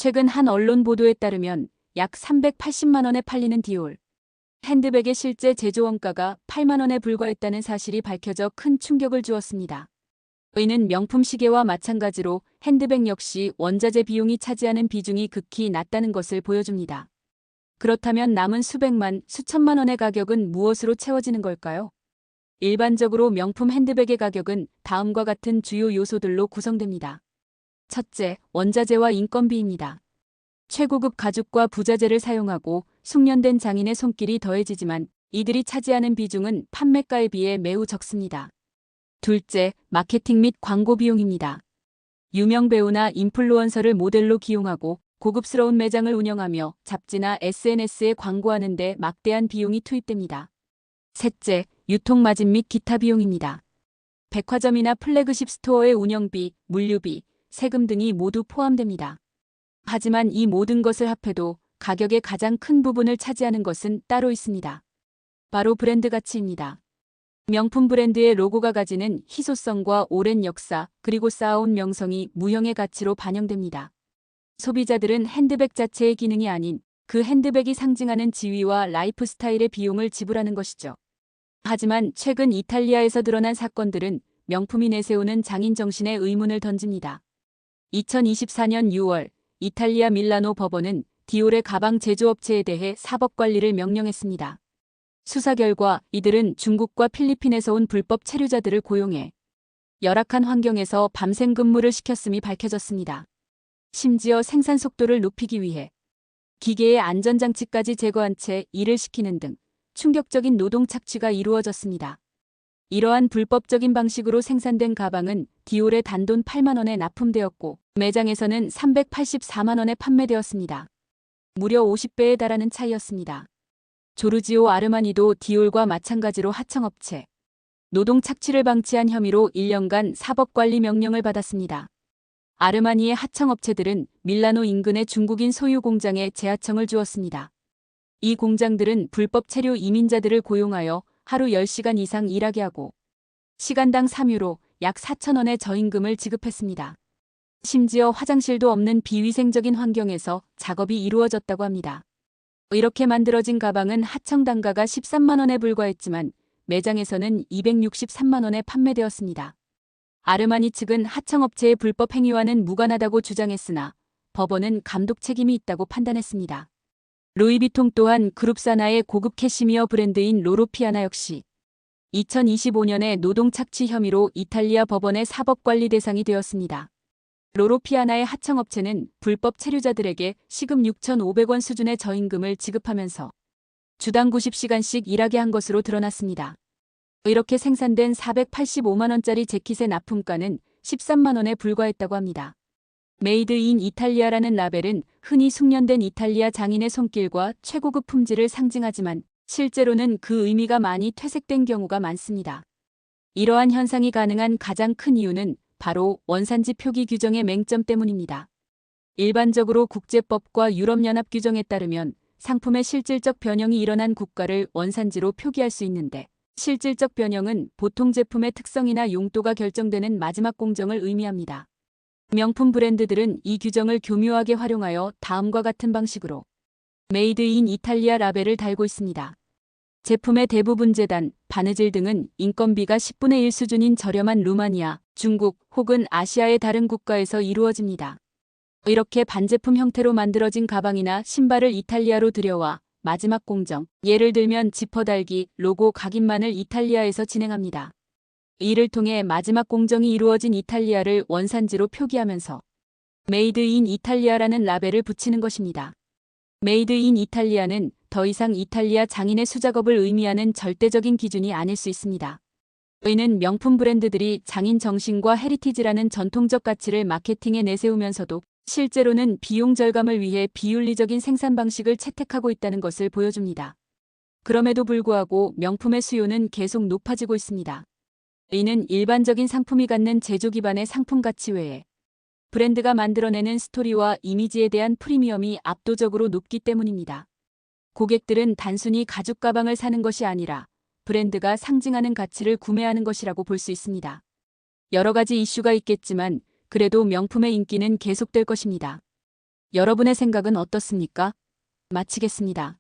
최근 한 언론 보도에 따르면 약 380만 원에 팔리는 디올 핸드백의 실제 제조 원가가 8만 원에 불과했다는 사실이 밝혀져 큰 충격을 주었습니다. 이는 명품 시계와 마찬가지로 핸드백 역시 원자재 비용이 차지하는 비중이 극히 낮다는 것을 보여줍니다. 그렇다면 남은 수백만, 수천만 원의 가격은 무엇으로 채워지는 걸까요? 일반적으로 명품 핸드백의 가격은 다음과 같은 주요 요소들로 구성됩니다. 첫째, 원자재와 인건비입니다. 최고급 가죽과 부자재를 사용하고 숙련된 장인의 손길이 더해지지만 이들이 차지하는 비중은 판매가에 비해 매우 적습니다. 둘째, 마케팅 및 광고 비용입니다. 유명 배우나 인플루언서를 모델로 기용하고 고급스러운 매장을 운영하며 잡지나 SNS에 광고하는 데 막대한 비용이 투입됩니다. 셋째, 유통마진 및 기타 비용입니다. 백화점이나 플래그십 스토어의 운영비, 물류비, 세금 등이 모두 포함됩니다. 하지만 이 모든 것을 합해도 가격의 가장 큰 부분을 차지하는 것은 따로 있습니다. 바로 브랜드 가치입니다. 명품 브랜드의 로고가 가지는 희소성과 오랜 역사, 그리고 쌓아온 명성이 무형의 가치로 반영됩니다. 소비자들은 핸드백 자체의 기능이 아닌 그 핸드백이 상징하는 지위와 라이프 스타일의 비용을 지불하는 것이죠. 하지만 최근 이탈리아에서 드러난 사건들은 명품이 내세우는 장인 정신에 의문을 던집니다. 2024년 6월 이탈리아 밀라노 법원은 디올의 가방 제조업체에 대해 사법관리를 명령했습니다. 수사 결과 이들은 중국과 필리핀에서 온 불법 체류자들을 고용해 열악한 환경에서 밤샘 근무를 시켰음이 밝혀졌습니다. 심지어 생산 속도를 높이기 위해 기계의 안전장치까지 제거한 채 일을 시키는 등 충격적인 노동 착취가 이루어졌습니다. 이러한 불법적인 방식으로 생산된 가방은 디올의 단돈 8만 원에 납품되었고 매장에서는 384만 원에 판매되었습니다. 무려 50배에 달하는 차이였습니다. 조르지오 아르마니도 디올과 마찬가지로 하청업체, 노동 착취를 방치한 혐의로 1년간 사법관리 명령을 받았습니다. 아르마니의 하청업체들은 밀라노 인근의 중국인 소유 공장에 재하청을 주었습니다. 이 공장들은 불법 체류 이민자들을 고용하여 하루 10시간 이상 일하게 하고 시간당 3유로 약 4천 원의 저임금을 지급했습니다. 심지어 화장실도 없는 비위생적인 환경에서 작업이 이루어졌다고 합니다. 이렇게 만들어진 가방은 하청 단가가 13만 원에 불과했지만 매장에서는 263만 원에 판매되었습니다. 아르마니 측은 하청업체의 불법 행위와는 무관하다고 주장했으나 법원은 감독 책임이 있다고 판단했습니다. 루이비통 또한 그룹 산하의 고급 캐시미어 브랜드인 로로피아나 역시 2025년에 노동 착취 혐의로 이탈리아 법원의 사법관리 대상이 되었습니다. 로로피아나의 하청업체는 불법 체류자들에게 시급 6,500원 수준의 저임금을 지급하면서 주당 90시간씩 일하게 한 것으로 드러났습니다. 이렇게 생산된 485만 원짜리 재킷의 납품가는 13만 원에 불과했다고 합니다. 메이드 인 이탈리아라는 라벨은 흔히 숙련된 이탈리아 장인의 손길과 최고급 품질을 상징하지만 실제로는 그 의미가 많이 퇴색된 경우가 많습니다. 이러한 현상이 가능한 가장 큰 이유는 바로 원산지 표기 규정의 맹점 때문입니다. 일반적으로 국제법과 유럽연합 규정에 따르면 상품의 실질적 변형이 일어난 국가를 원산지로 표기할 수 있는데 실질적 변형은 보통 제품의 특성이나 용도가 결정되는 마지막 공정을 의미합니다. 명품 브랜드들은 이 규정을 교묘하게 활용하여 다음과 같은 방식으로 메이드 인 이탈리아 라벨을 달고 있습니다. 제품의 대부분 재단, 바느질 등은 인건비가 10분의 1 수준인 저렴한 루마니아, 중국 혹은 아시아의 다른 국가에서 이루어집니다. 이렇게 반제품 형태로 만들어진 가방이나 신발을 이탈리아로 들여와 마지막 공정, 예를 들면 지퍼 달기, 로고 각인만을 이탈리아에서 진행합니다. 이를 통해 마지막 공정이 이루어진 이탈리아를 원산지로 표기하면서 메이드 인 이탈리아라는 라벨을 붙이는 것입니다. 메이드 인 이탈리아는 더 이상 이탈리아 장인의 수작업을 의미하는 절대적인 기준이 아닐 수 있습니다. 이는 명품 브랜드들이 장인 정신과 헤리티지라는 전통적 가치를 마케팅에 내세우면서도 실제로는 비용 절감을 위해 비윤리적인 생산 방식을 채택하고 있다는 것을 보여줍니다. 그럼에도 불구하고 명품의 수요는 계속 높아지고 있습니다. 이는 일반적인 상품이 갖는 제조 기반의 상품 가치 외에 브랜드가 만들어내는 스토리와 이미지에 대한 프리미엄이 압도적으로 높기 때문입니다. 고객들은 단순히 가죽 가방을 사는 것이 아니라 브랜드가 상징하는 가치를 구매하는 것이라고 볼 수 있습니다. 여러 가지 이슈가 있겠지만 그래도 명품의 인기는 계속될 것입니다. 여러분의 생각은 어떻습니까? 마치겠습니다.